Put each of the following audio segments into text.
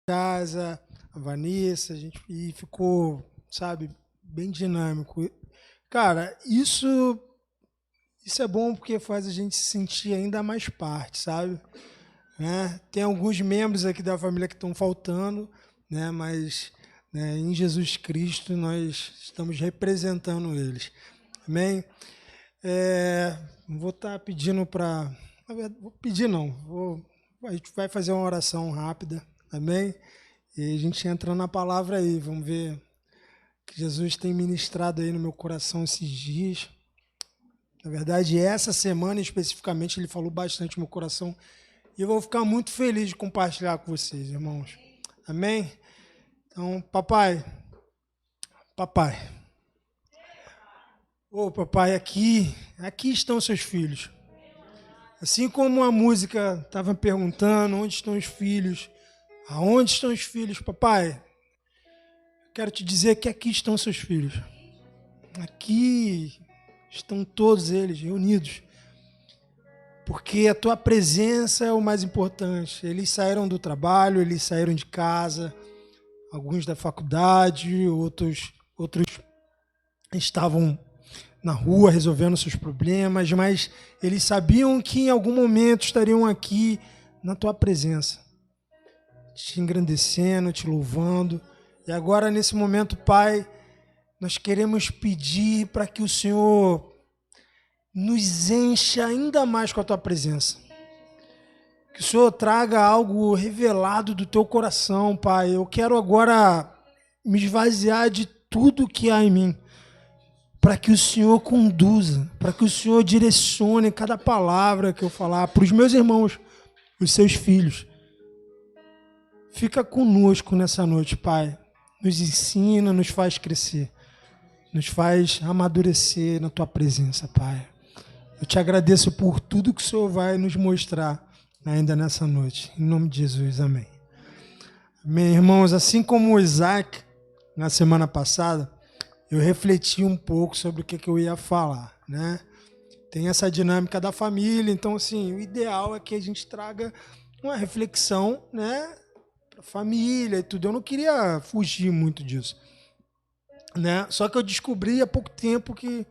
casa, a Vanessa, e ficou, sabe, bem dinâmico. Cara, isso é bom porque faz a gente se sentir ainda mais parte, sabe? Né? Tem alguns membros aqui da família que estão faltando, né? Mas né, em Jesus Cristo nós estamos representando eles. Amém? Vou estar pedindo para... Vou pedir não, a gente vai fazer uma oração rápida, amém? E a gente entra na palavra aí, vamos ver o que Jesus tem ministrado aí no meu coração esses dias. Na verdade, essa semana especificamente ele falou bastante no meu coração e eu vou ficar muito feliz de compartilhar com vocês, irmãos. Amém? Então, papai, papai, aqui estão seus filhos. Assim como a música estava perguntando, onde estão os filhos? Aonde estão os filhos, papai? Quero te dizer que aqui estão seus filhos. Aqui estão todos eles reunidos. Porque a tua presença é o mais importante. Eles saíram do trabalho, eles saíram de casa, alguns da faculdade, outros estavam na rua resolvendo seus problemas, mas eles sabiam que em algum momento estariam aqui na tua presença, te engrandecendo, te louvando. E agora, nesse momento, Pai, nós queremos pedir para que o Senhor nos encha ainda mais com a tua presença. Que o Senhor traga algo revelado do teu coração, Pai. Eu quero agora me esvaziar de tudo que há em mim, para que o Senhor conduza, para que o Senhor direcione cada palavra que eu falar para os meus irmãos, os seus filhos. Fica conosco nessa noite, Pai. Nos ensina, nos faz crescer, nos faz amadurecer na tua presença, Pai. Eu te agradeço por tudo que o Senhor vai nos mostrar ainda nessa noite. Em nome de Jesus, amém. Amém, irmãos. Assim como o Isaac, na semana passada, eu refleti um pouco sobre o que eu ia falar, né? Tem essa dinâmica da família, então, assim, o ideal é que a gente traga uma reflexão, né, para a família e tudo. Eu não queria fugir muito disso, né? Só que eu descobri há pouco tempo que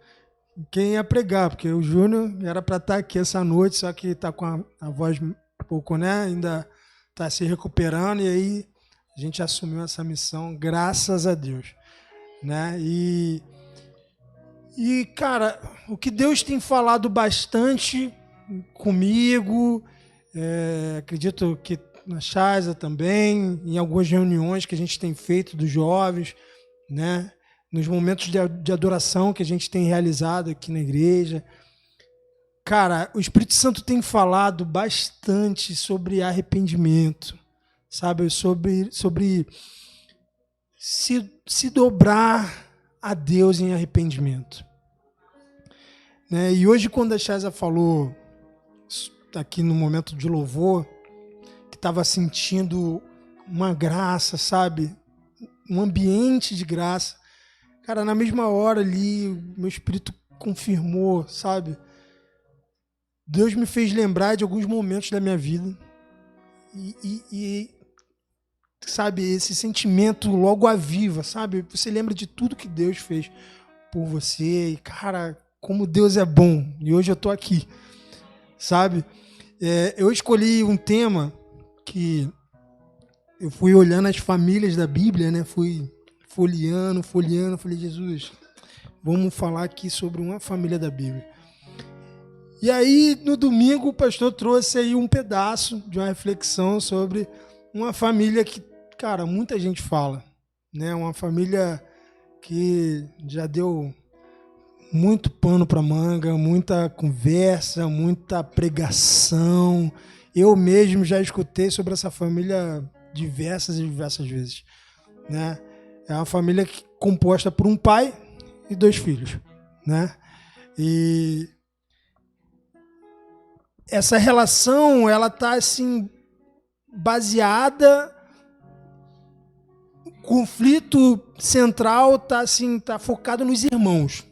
quem ia pregar, porque o Júnior era para estar aqui essa noite, só que está com a voz um pouco, né, ainda está se recuperando, e aí a gente assumiu essa missão, graças a Deus. Né? E, cara, o que Deus tem falado bastante comigo, acredito que na Chaza também, em algumas reuniões que a gente tem feito dos jovens, né? Nos momentos de adoração que a gente tem realizado aqui na igreja. Cara, o Espírito Santo tem falado bastante sobre arrependimento, sabe? Sobre se dobrar a Deus em arrependimento. Né? E hoje, quando a Chaza falou, aqui no momento de louvor, que estava sentindo uma graça, sabe? Um ambiente de graça. Cara, na mesma hora ali, meu espírito confirmou, sabe? Deus me fez lembrar de alguns momentos da minha vida. E sabe, esse sentimento logo aviva, sabe? Você lembra de tudo que Deus fez por você. E, cara, como Deus é bom. E hoje eu tô aqui, sabe? Eu escolhi um tema que eu fui olhando as famílias da Bíblia, né? Fui folheando. Falei, Jesus, vamos falar aqui sobre uma família da Bíblia. E aí, no domingo, o pastor trouxe aí um pedaço de uma reflexão sobre uma família que, cara, muita gente fala, né? Uma família que já deu muito pano para manga, muita conversa, muita pregação. Eu mesmo já escutei sobre essa família diversas vezes, né? É uma família composta por um pai e 2 filhos, né? E essa relação, ela tá assim baseada, o conflito central tá assim, tá focado nos irmãos,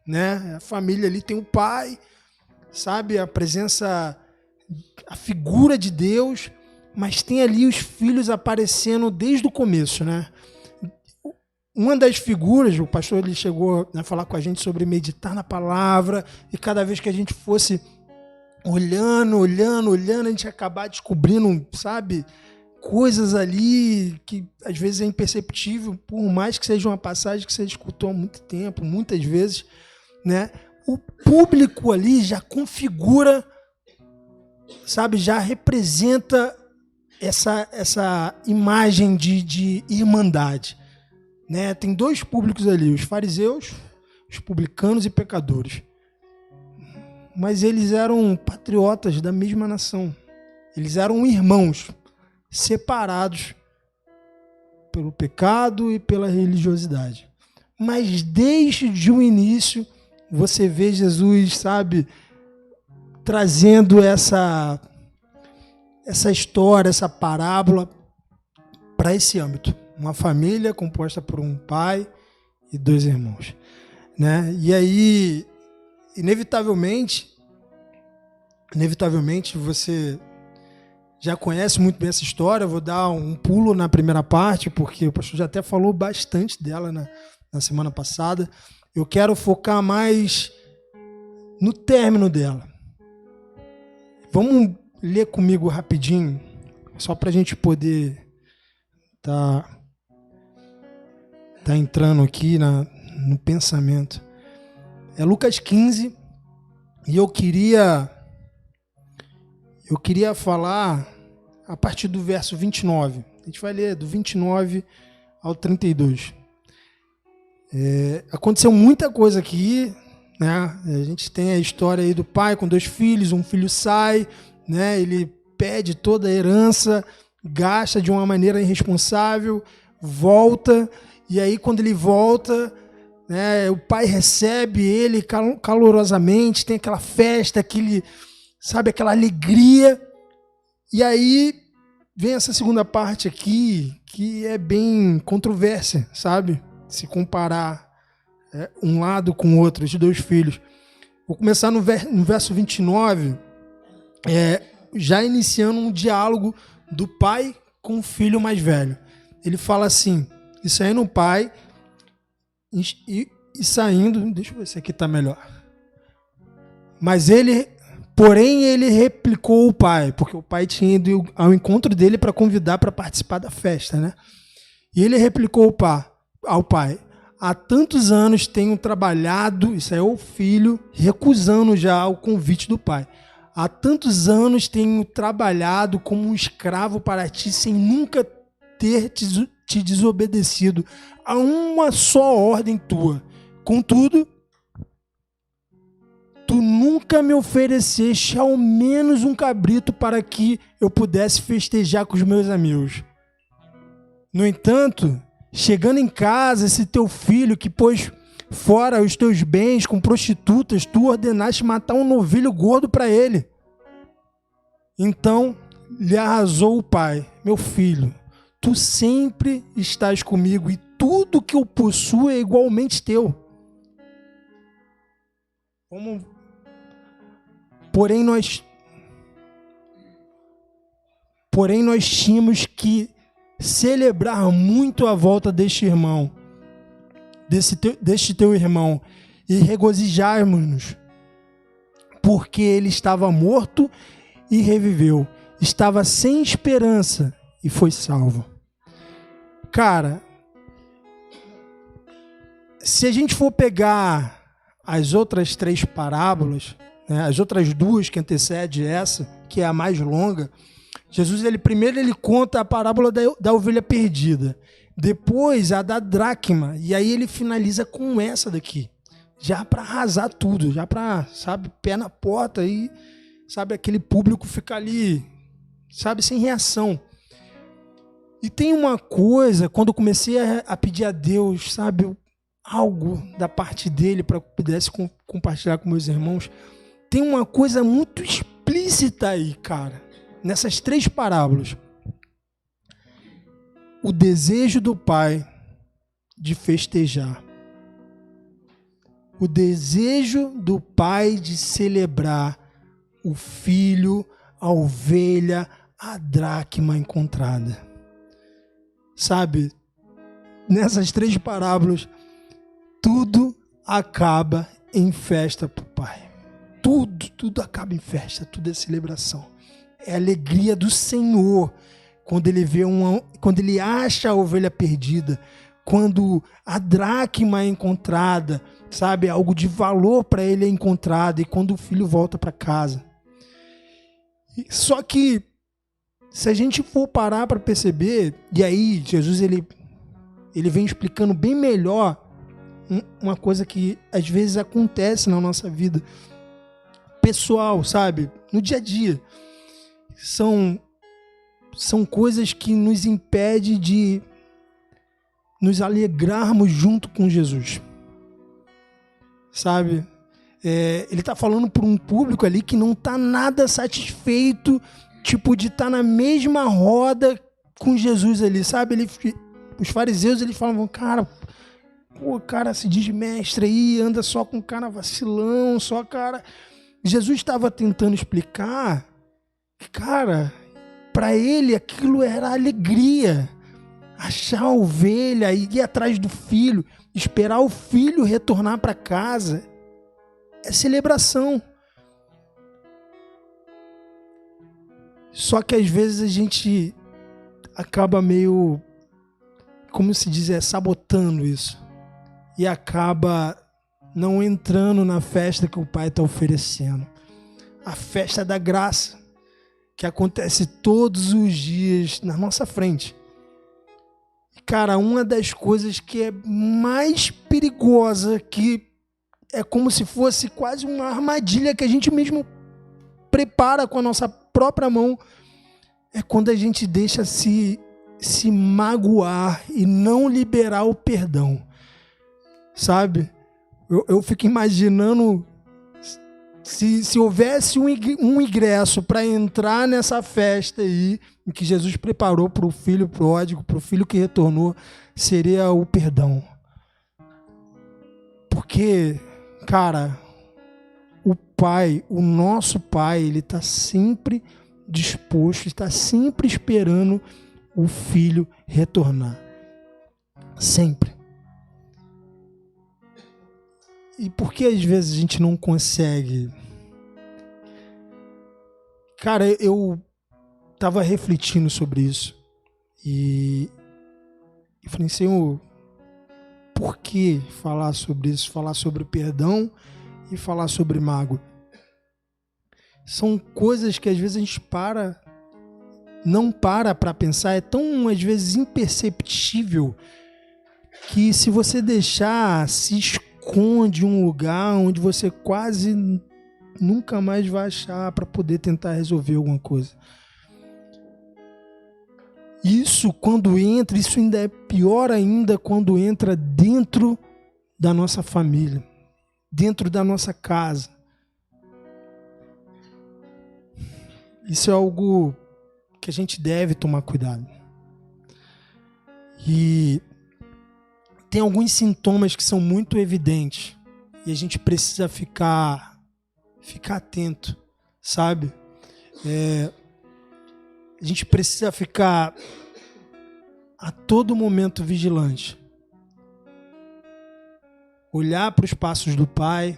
né? A família ali tem o pai, sabe, a presença, a figura de Deus, mas tem ali os filhos aparecendo desde o começo, né? Uma das figuras, o pastor ele chegou a falar com a gente sobre meditar na palavra, e cada vez que a gente fosse olhando, a gente ia acabar descobrindo, sabe, coisas ali que às vezes é imperceptível, por mais que seja uma passagem que você escutou há muito tempo, muitas vezes, né? O público ali já configura, sabe, já representa essa imagem de irmandade, né? Tem dois públicos ali, os fariseus, os publicanos e pecadores. Mas eles eram patriotas da mesma nação. Eles eram irmãos, separados pelo pecado e pela religiosidade. Mas desde o início, você vê Jesus, sabe, trazendo essa história, essa parábola para esse âmbito. Uma família composta por um pai e dois irmãos, né? E aí, inevitavelmente, você já conhece muito bem essa história. Eu vou dar um pulo na primeira parte, porque o pastor já até falou bastante dela na semana passada. Eu quero focar mais no término dela. Vamos ler comigo rapidinho, só para a gente poder tá entrando aqui no pensamento. É Lucas 15, e eu queria falar a partir do verso 29. A gente vai ler do 29 ao 32. Aconteceu muita coisa aqui, né? A gente tem a história aí do pai com dois filhos, um filho sai, né? Ele pede toda a herança, gasta de uma maneira irresponsável, volta, e aí quando ele volta, né, o pai recebe ele calorosamente, tem aquela festa, aquela alegria. E aí vem essa segunda parte aqui, que é bem controvérsia, sabe? Se comparar um lado com o outro, os dois filhos. Vou começar no verso 29, já iniciando um diálogo do pai com o filho mais velho. Ele fala assim, e saindo o pai, e saindo, deixa eu ver se aqui está melhor. Porém, ele replicou o pai, porque o pai tinha ido ao encontro dele para convidar para participar da festa, né? E ele replicou ao pai: há tantos anos tenho trabalhado, isso é o filho recusando já o convite do pai. Há tantos anos tenho trabalhado como um escravo para ti, sem nunca ter te desobedecido a uma só ordem tua. Contudo, tu nunca me ofereceste ao menos um cabrito para que eu pudesse festejar com os meus amigos. No entanto, chegando em casa, esse teu filho que pôs fora os teus bens com prostitutas, tu ordenaste matar um novilho gordo para ele. Então lhe arrasou o pai: meu filho, tu sempre estás comigo e tudo que eu possuo é igualmente teu. Porém nós tínhamos que celebrar muito a volta deste irmão, deste teu irmão, e regozijarmos-nos, porque ele estava morto e reviveu, estava sem esperança e foi salvo. Cara, se a gente for pegar as outras três parábolas, né, as outras duas que antecedem essa, que é a mais longa, Jesus, primeiro ele conta a parábola da ovelha perdida, depois a da dracma, e aí ele finaliza com essa daqui, já para arrasar tudo, já para, sabe, pé na porta, e, sabe, aquele público fica ali, sabe, sem reação. E tem uma coisa, quando eu comecei a pedir a Deus, sabe, algo da parte dele para que eu pudesse compartilhar com meus irmãos, tem uma coisa muito explícita aí, cara, nessas três parábolas. O desejo do pai de festejar. O desejo do pai de celebrar o filho, a ovelha, a dracma encontrada. Sabe, nessas 3 parábolas, tudo acaba em festa para o Pai. Tudo acaba em festa, tudo é celebração. É a alegria do Senhor quando ele acha a ovelha perdida, quando a dracma é encontrada, sabe, algo de valor para ele é encontrado, e quando o filho volta para casa. Só que, se a gente for parar para perceber, e aí Jesus ele vem explicando bem melhor uma coisa que às vezes acontece na nossa vida pessoal, sabe, no dia a dia. São coisas que nos impedem de nos alegrarmos junto com Jesus, sabe? Ele está falando para um público ali que não está nada satisfeito, tipo, de estar na mesma roda com Jesus ali, sabe? Os fariseus, eles falavam, cara, o cara se diz mestre aí, anda só com cara vacilão, só cara... Jesus estava tentando explicar que, cara, para ele aquilo era alegria. Achar a ovelha, ir atrás do filho, esperar o filho retornar para casa, é celebração. Só que às vezes a gente acaba meio, como se diz, sabotando isso. E acaba não entrando na festa que o Pai está oferecendo. A festa da graça, que acontece todos os dias na nossa frente. Cara, uma das coisas que é mais perigosa, que é como se fosse quase uma armadilha que a gente mesmo prepara com a nossa própria mão, é quando a gente deixa se magoar e não liberar o perdão. Sabe? Eu fico imaginando se houvesse um ingresso para entrar nessa festa aí, em que Jesus preparou para o filho pródigo, para o filho que retornou, seria o perdão. Porque, cara, o Pai, o nosso Pai, ele está sempre disposto, está sempre esperando o filho retornar. Sempre. E por que às vezes a gente não consegue? Cara, eu estava refletindo sobre isso e falei, Senhor, por que falar sobre isso? Falar sobre perdão e falar sobre mágoa. São coisas que às vezes a gente não para pensar, é tão às vezes imperceptível que se você deixar, se esconde um lugar onde você quase nunca mais vai achar para poder tentar resolver alguma coisa. Isso quando entra, isso ainda é pior ainda quando entra dentro da nossa família, dentro da nossa casa. Isso é algo que a gente deve tomar cuidado. E tem alguns sintomas que são muito evidentes e a gente precisa ficar atento, sabe? A gente precisa ficar a todo momento vigilante. Olhar para os passos do Pai,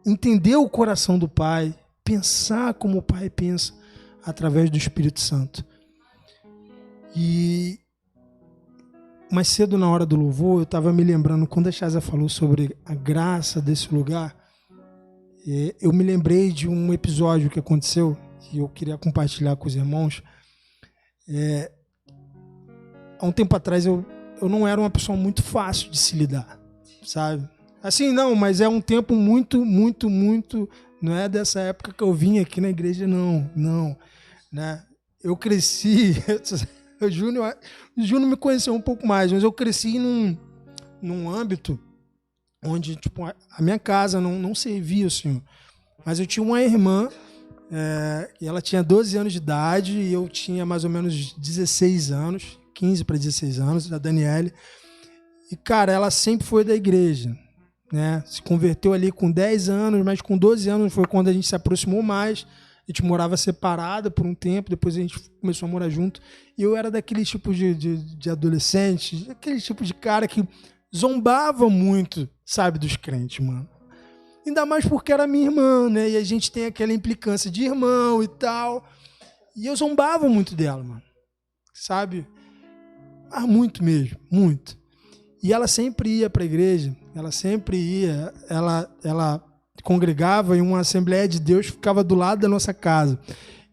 entender o coração do Pai, pensar como o Pai pensa através do Espírito Santo. E mais cedo, na hora do louvor, eu estava me lembrando, quando a Chaza falou sobre a graça desse lugar, eu me lembrei de um episódio que aconteceu, que eu queria compartilhar com os irmãos. Há um tempo atrás, eu não era uma pessoa muito fácil de se lidar, sabe? Assim, não, mas é um tempo muito, muito, muito... Não é dessa época que eu vim aqui na igreja, não. Né? Eu cresci... O Júnior me conheceu um pouco mais, mas eu cresci num âmbito onde tipo, a minha casa não servia o Senhor. Mas eu tinha uma irmã, e ela tinha 12 anos de idade, e eu tinha mais ou menos 16 anos, 15 para 16 anos, a Daniele. E, cara, ela sempre foi da igreja, né? Se converteu ali com 10 anos, mas com 12 anos foi quando a gente se aproximou mais. gente morava separado por um tempo, depois a gente começou a morar junto. E eu era daquele tipo de adolescente, aquele tipo de cara que zombava muito, sabe, dos crentes, mano. Ainda mais porque era minha irmã, né? E a gente tem aquela implicância de irmão e tal. E eu zombava muito dela, mano. Sabe? Mas muito mesmo, muito. E ela sempre ia para a igreja, ela sempre ia, ela congregava em uma Assembleia de Deus que ficava do lado da nossa casa.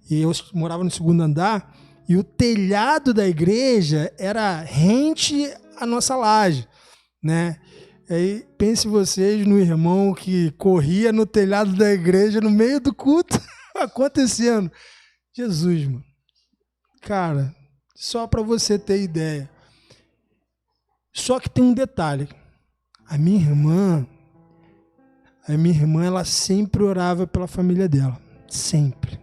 E eu morava no segundo andar, e o telhado da igreja era rente à nossa laje, né? Aí pense vocês no irmão que corria no telhado da igreja no meio do culto, acontecendo. Jesus, mano. Cara, só para você ter ideia. Só que tem um detalhe. A minha irmã, ela sempre orava pela família dela. Sempre.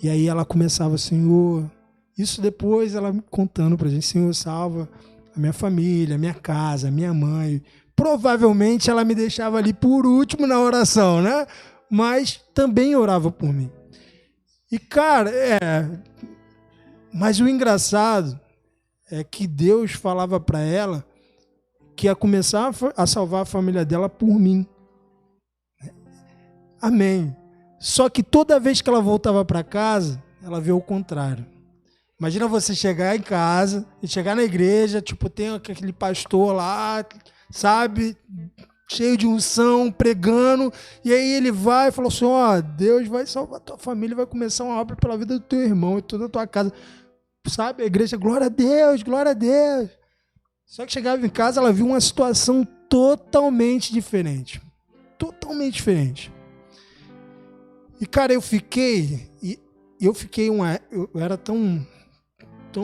E aí ela começava, Senhor... Isso depois ela contando pra gente, Senhor, salva a minha família, a minha casa, a minha mãe. Provavelmente ela me deixava ali por último na oração, né? Mas também orava por mim. E, cara, mas o engraçado é que Deus falava para ela que ia começar a salvar a família dela por mim. Amém. Só que toda vez que ela voltava para casa, ela vê o contrário. Imagina você chegar em casa e chegar na igreja, tipo, tem aquele pastor lá, sabe, cheio de unção, pregando, e aí ele vai e fala assim, ó, Deus vai salvar a tua família, vai começar uma obra pela vida do teu irmão e toda a tua casa. Sabe, a igreja, glória a Deus, glória a Deus. Só que chegava em casa, ela viu uma situação totalmente diferente. Totalmente diferente. E, cara, eu era tão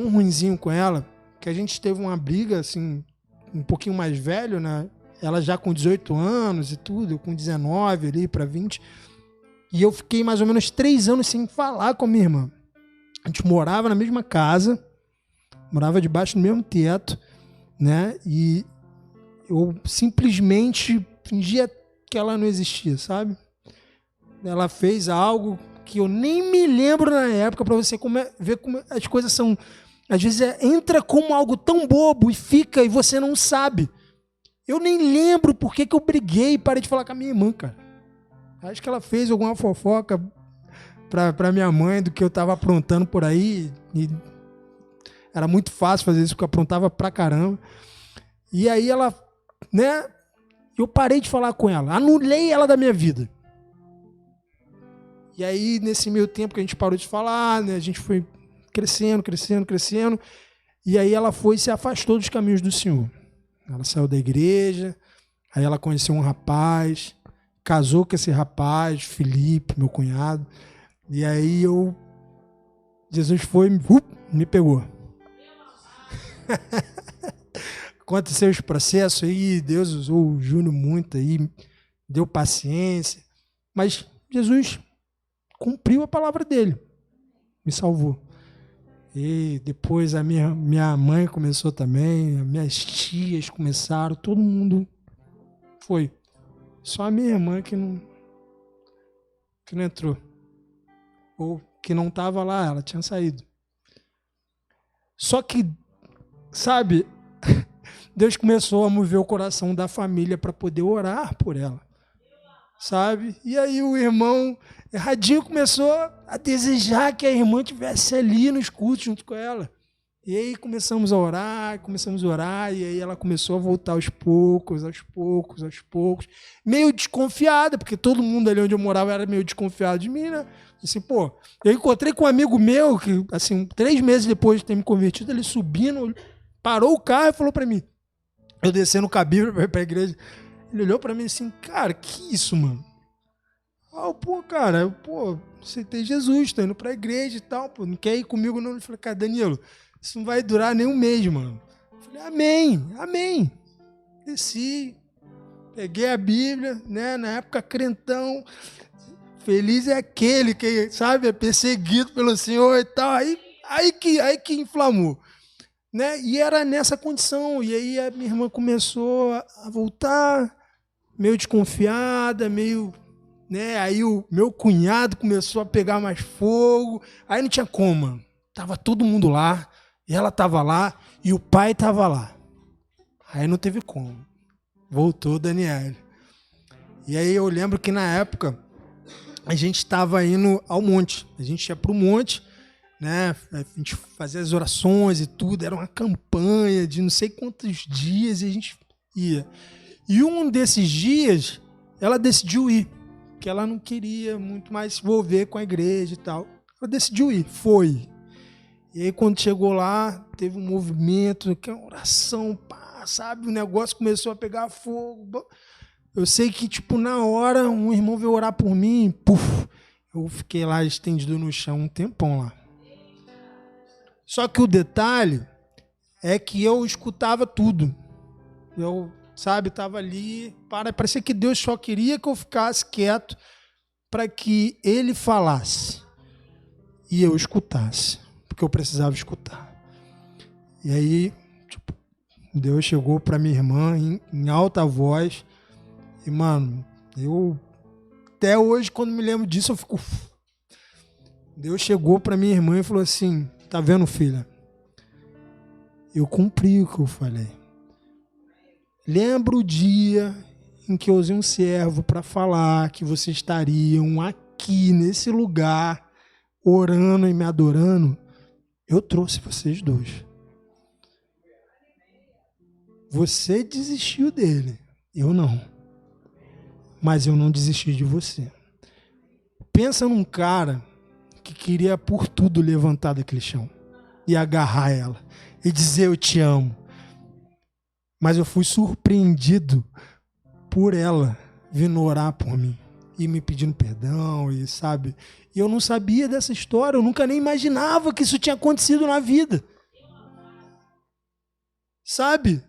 ruinzinho com ela, que a gente teve uma briga, assim, um pouquinho mais velho, né? Ela já com 18 anos e tudo, eu com 19 ali para 20. E eu fiquei mais ou menos 3 anos sem falar com a minha irmã. A gente morava na mesma casa, morava debaixo do mesmo teto, né? E eu simplesmente fingia que ela não existia, sabe? Ela fez algo que eu nem me lembro na época, para você ver como as coisas são. Às vezes entra como algo tão bobo e fica e você não sabe. Eu nem lembro por que eu briguei e parei de falar com a minha irmã, cara. Acho que ela fez alguma fofoca para minha mãe do que eu estava aprontando por aí. E era muito fácil fazer isso, porque eu aprontava pra caramba. E aí ela, né? Eu parei de falar com ela, anulei ela da minha vida. E aí, nesse meio tempo que a gente parou de falar, né, a gente foi crescendo. E aí ela foi e se afastou dos caminhos do Senhor. Ela saiu da igreja, aí ela conheceu um rapaz, casou com esse rapaz, Felipe, meu cunhado. E aí Jesus foi e me pegou. Aconteceu os processos aí, Deus usou o Júnior muito aí, deu paciência. Mas Jesus cumpriu a palavra dele, me salvou. E depois a minha mãe começou também, as minhas tias começaram, todo mundo foi. Só a minha irmã que não entrou. Ou que não estava lá, ela tinha saído. Só que, sabe, Deus começou a mover o coração da família para poder orar por ela. Sabe? E aí o irmão erradinho começou a desejar que a irmã estivesse ali nos cultos junto com ela. E aí começamos a orar, e aí ela começou a voltar aos poucos, meio desconfiada, porque todo mundo ali onde eu morava era meio desconfiado de mim, né? Assim, pô, eu encontrei com um amigo meu, que assim, 3 meses depois de ter me convertido, ele subindo, parou o carro e falou para mim, eu descendo com a Bíblia para a igreja, ele olhou para mim assim, cara, que isso, mano? Você tem Jesus, tô indo pra igreja e tal, pô, não quer ir comigo não? Ele falou, cara, Danilo, isso não vai durar nem um mês, mano. Eu falei, amém. Desci, peguei a Bíblia, né, na época crentão, feliz é aquele que, sabe, é perseguido pelo Senhor e tal, aí que inflamou, né, e era nessa condição, e aí a minha irmã começou a voltar, meio desconfiada, meio, né? Aí o meu cunhado começou a pegar mais fogo. Aí não tinha como, mano. Tava todo mundo lá, ela tava lá e o pai tava lá. Aí não teve como. Voltou Daniel. E aí eu lembro que na época a gente estava indo ao monte. A gente ia para o monte, né? A gente fazia as orações e tudo. Era uma campanha de não sei quantos dias e a gente ia. E um desses dias ela decidiu ir, porque ela não queria muito mais se envolver com a igreja e tal. Ela decidiu ir, foi. E aí quando chegou lá, teve um movimento, que é uma oração, pá, sabe? O negócio começou a pegar fogo. Eu sei que, tipo, na hora, um irmão veio orar por mim, puf, eu fiquei lá estendido no chão um tempão lá. Só que o detalhe é que eu escutava tudo. Eu, sabe, estava ali, parecia que Deus só queria que eu ficasse quieto para que Ele falasse e eu escutasse, porque eu precisava escutar. E aí, tipo, Deus chegou para minha irmã em alta voz e, mano, eu até hoje, quando me lembro disso, eu fico... Deus chegou para minha irmã e falou assim, tá vendo, filha? Eu cumpri o que eu falei. Lembra o dia em que eu usei um servo para falar que vocês estariam aqui, nesse lugar, orando e me adorando? Eu trouxe vocês dois. Você desistiu dele, eu não. Mas eu não desisti de você. Pensa num cara que queria por tudo levantar daquele chão e agarrar ela e dizer eu te amo. Mas eu fui surpreendido por ela vindo orar por mim e me pedindo perdão e, sabe? E eu não sabia dessa história, eu nunca nem imaginava que isso tinha acontecido na vida. Sabe?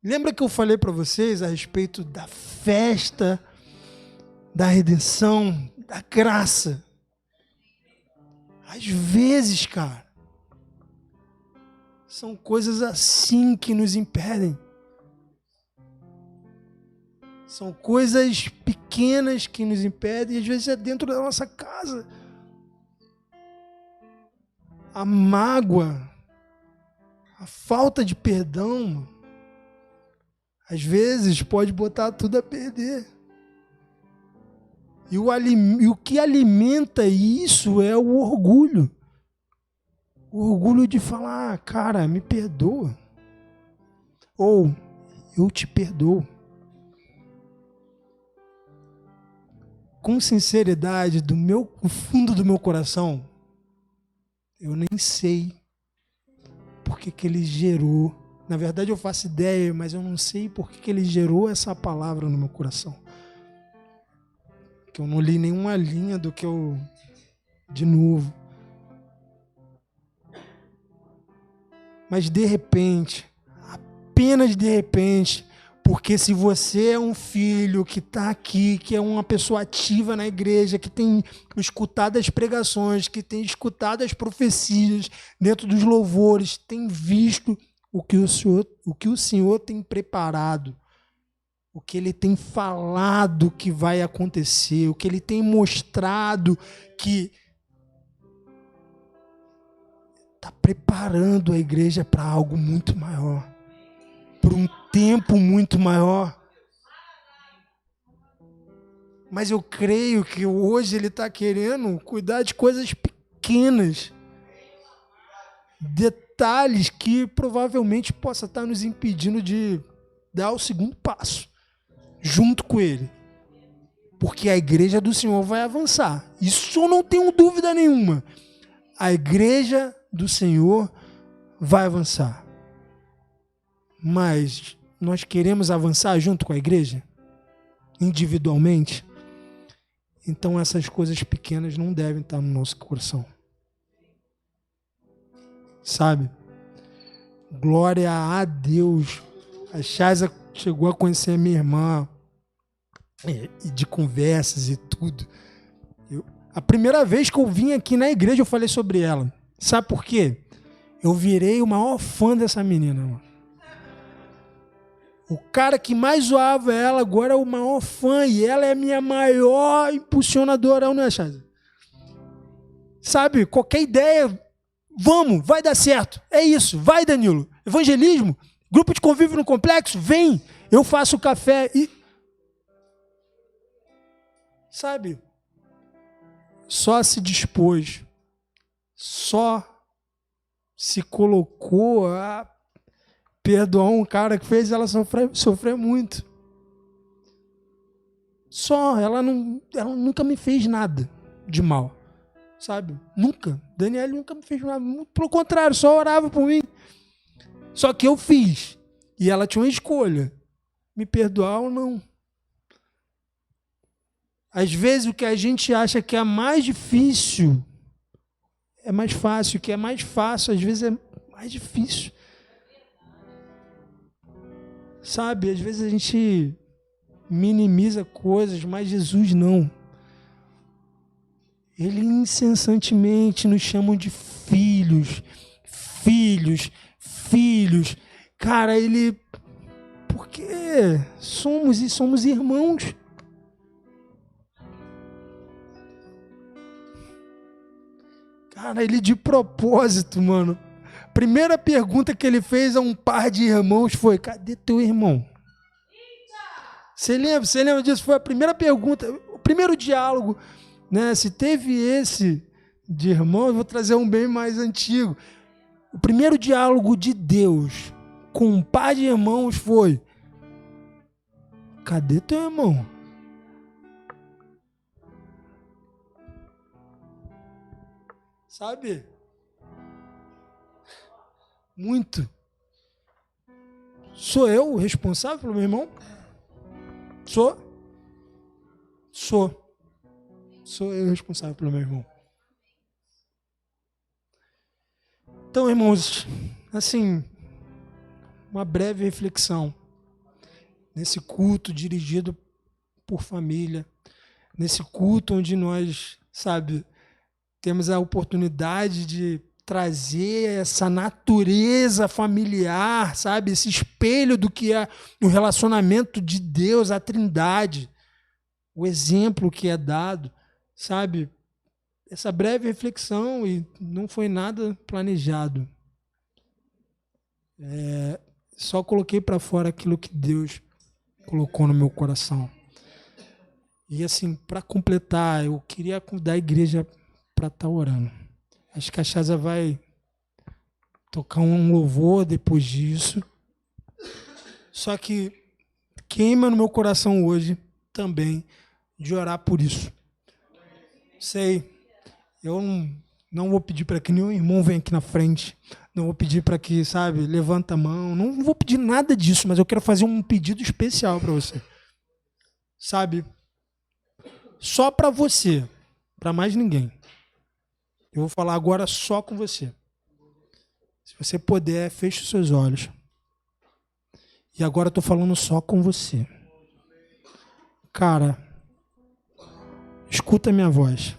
Lembra que eu falei para vocês a respeito da festa, da redenção, da graça? Às vezes, cara, são coisas assim que nos impedem. São coisas pequenas que nos impedem, e às vezes é dentro da nossa casa. A mágoa, a falta de perdão, às vezes pode botar tudo a perder. E o que alimenta isso é o orgulho. O orgulho de falar, cara, me perdoa. Ou, eu te perdoo. Com sinceridade, do fundo do meu coração, eu nem sei porque que ele gerou. Na verdade, eu faço ideia, mas eu não sei porque que ele gerou essa palavra no meu coração. Que eu não li nenhuma linha do que eu... De novo. Mas de repente, apenas de repente, porque se você é um filho que está aqui, que é uma pessoa ativa na igreja, que tem escutado as pregações, que tem escutado as profecias dentro dos louvores, tem visto o que o Senhor tem preparado, o que Ele tem falado que vai acontecer, o que Ele tem mostrado que está preparando a igreja para algo muito maior, para um tempo muito maior. Mas eu creio que hoje Ele está querendo cuidar de coisas pequenas, detalhes que provavelmente possa estar nos impedindo de dar o segundo passo junto com Ele. Porque a igreja do Senhor vai avançar. Isso eu não tenho dúvida nenhuma. A igreja do Senhor vai avançar. Mas nós queremos avançar junto com a igreja? Individualmente? Então essas coisas pequenas não devem estar no nosso coração. Sabe? Glória a Deus. A Chaza chegou a conhecer a minha irmã, e de conversas e tudo. A primeira vez que eu vim aqui na igreja, eu falei sobre ela. Sabe por quê? Eu virei o maior fã dessa menina, mano. O cara que mais zoava ela agora é o maior fã e ela é a minha maior impulsionadora, não é, Chaz? Sabe, qualquer ideia, vamos, vai dar certo. É isso, vai, Danilo. Evangelismo, grupo de convívio no complexo, vem. Eu faço café e... Sabe, só se dispôs, só se colocou a perdoar um cara que fez ela sofrer muito. Só, ela nunca me fez nada de mal, sabe? Nunca. Daniela nunca me fez nada. Pelo contrário, só orava por mim. Só que eu fiz. E ela tinha uma escolha. Me perdoar ou não. Às vezes o que a gente acha que é mais difícil é mais fácil. O que é mais fácil, às vezes, é mais difícil. Sabe, às vezes a gente minimiza coisas, mas Jesus não. Ele incessantemente nos chama de filhos, filhos, filhos. Cara, ele... Porque somos irmãos. Cara, ele de propósito, mano. Primeira pergunta que ele fez a um par de irmãos foi: cadê teu irmão? Você lembra disso? Foi a primeira pergunta, o primeiro diálogo, né? Se teve esse de irmão, eu vou trazer um bem mais antigo. O primeiro diálogo de Deus com um par de irmãos foi: cadê teu irmão? Sabe? Muito. Sou eu o responsável pelo meu irmão? Sou eu o responsável pelo meu irmão. Então, irmãos, assim, uma breve reflexão nesse culto dirigido por família, nesse culto onde nós, sabe, temos a oportunidade de trazer essa natureza familiar, sabe? Esse espelho do que é o relacionamento de Deus, a Trindade, o exemplo que é dado, sabe? Essa breve reflexão, e não foi nada planejado. Só coloquei para fora aquilo que Deus colocou no meu coração. E assim, para completar, eu queria convidar a igreja para estar orando. Acho que a Chaza vai tocar um louvor depois disso. Só que queima no meu coração hoje também de orar por isso. Sei, eu não vou pedir para que nenhum irmão venha aqui na frente. Não vou pedir para que, sabe, levanta a mão. Não vou pedir nada disso, mas eu quero fazer um pedido especial para você. Sabe? Só para você, para mais ninguém. Eu vou falar agora só com você. Se você puder, feche os seus olhos. E agora eu estou falando só com você. Cara, escuta a minha voz.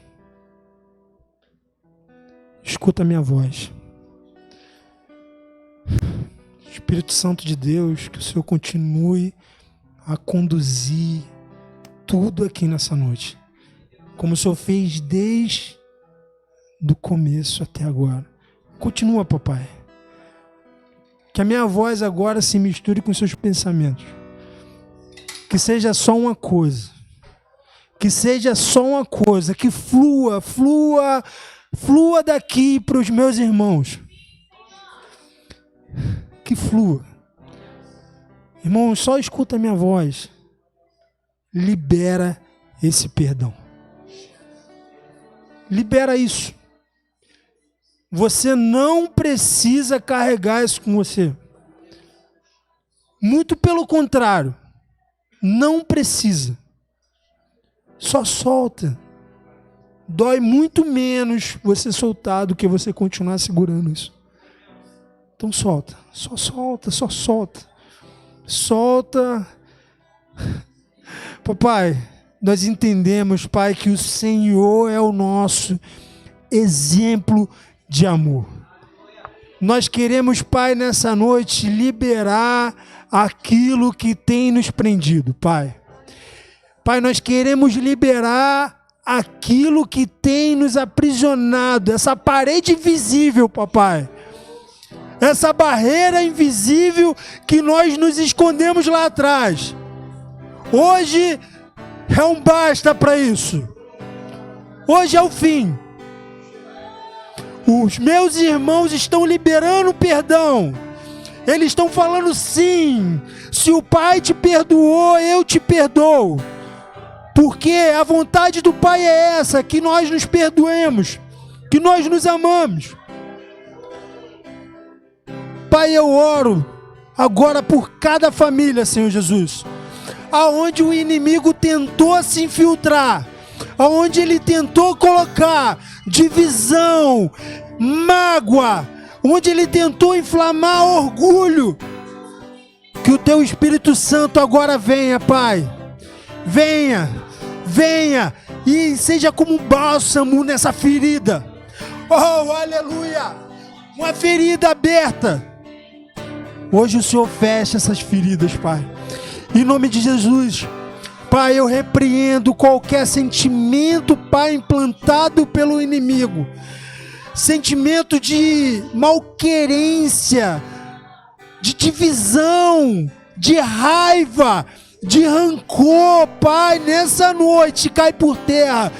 Escuta a minha voz. Espírito Santo de Deus, que o Senhor continue a conduzir tudo aqui nessa noite. Como o Senhor fez desde do começo até agora. Continua, papai. Que a minha voz agora se misture com seus pensamentos. Que seja só uma coisa. Que seja só uma coisa. Que flua daqui para os meus irmãos. Que flua. Irmão, só escuta a minha voz. Libera esse perdão. Libera isso. Você não precisa carregar isso com você. Muito pelo contrário. Não precisa. Só solta. Dói muito menos você soltar do que você continuar segurando isso. Então solta. Só solta, só solta. Solta. Papai, nós entendemos, Pai, que o Senhor é o nosso exemplo de amor. Nós queremos, Pai, nessa noite liberar aquilo que tem nos prendido, Pai. Pai, nós queremos liberar aquilo que tem nos aprisionado, essa parede invisível, papai. Essa barreira invisível que nós nos escondemos lá atrás. Hoje é um basta para isso. Hoje é o fim. Os meus irmãos estão liberando perdão. Eles estão falando sim. Se o Pai te perdoou, eu te perdoo. Porque a vontade do Pai é essa, que nós nos perdoemos, que nós nos amamos. Pai, eu oro agora por cada família, Senhor Jesus, aonde o inimigo tentou se infiltrar, aonde ele tentou colocar divisão, mágoa, onde ele tentou inflamar orgulho. Que o teu Espírito Santo agora venha, Pai. Venha, venha e seja como um bálsamo nessa ferida. Oh, aleluia! Uma ferida aberta. Hoje o Senhor fecha essas feridas, Pai. Em nome de Jesus, Pai, eu repreendo qualquer sentimento, Pai, implantado pelo inimigo. Sentimento de malquerência, de divisão, de raiva, de rancor, Pai, nessa noite cai por terra.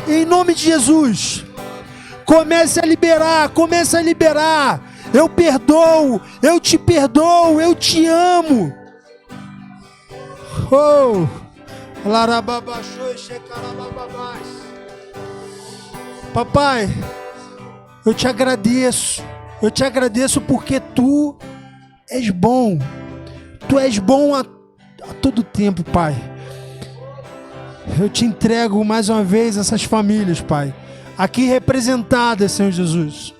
Em nome de Jesus, comece a liberar, comece a liberar. Eu perdoo, eu te perdoo, eu te amo. Oh, papai, eu te agradeço porque tu és bom a todo tempo, Pai. Eu te entrego mais uma vez essas famílias, Pai, aqui representadas, Senhor Jesus.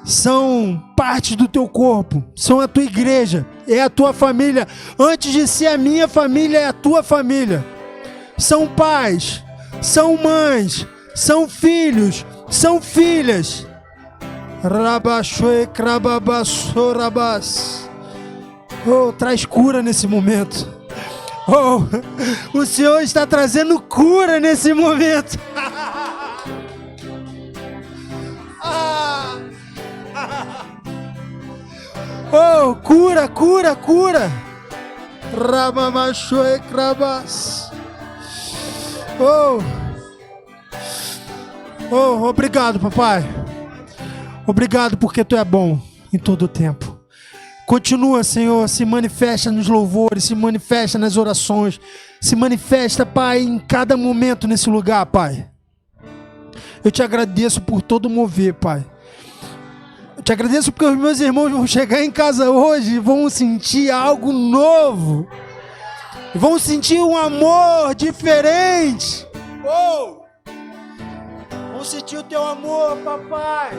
São parte do teu corpo, são a tua igreja, é a tua família. Antes de ser a minha família, é a tua família. São pais, são mães, são filhos, são filhas. Oh, traz cura nesse momento. Oh, o Senhor está trazendo cura nesse momento. Oh, cura, cura, cura. Oh, obrigado, papai. Obrigado porque tu é bom em todo o tempo. Continua, Senhor, se manifesta nos louvores, se manifesta nas orações, se manifesta, Pai, em cada momento nesse lugar, Pai. Eu te agradeço por todo o mover, Pai. Eu te agradeço porque os meus irmãos vão chegar em casa hoje e vão sentir algo novo. Vão sentir um amor diferente. Oh! Vão sentir o teu amor, papai.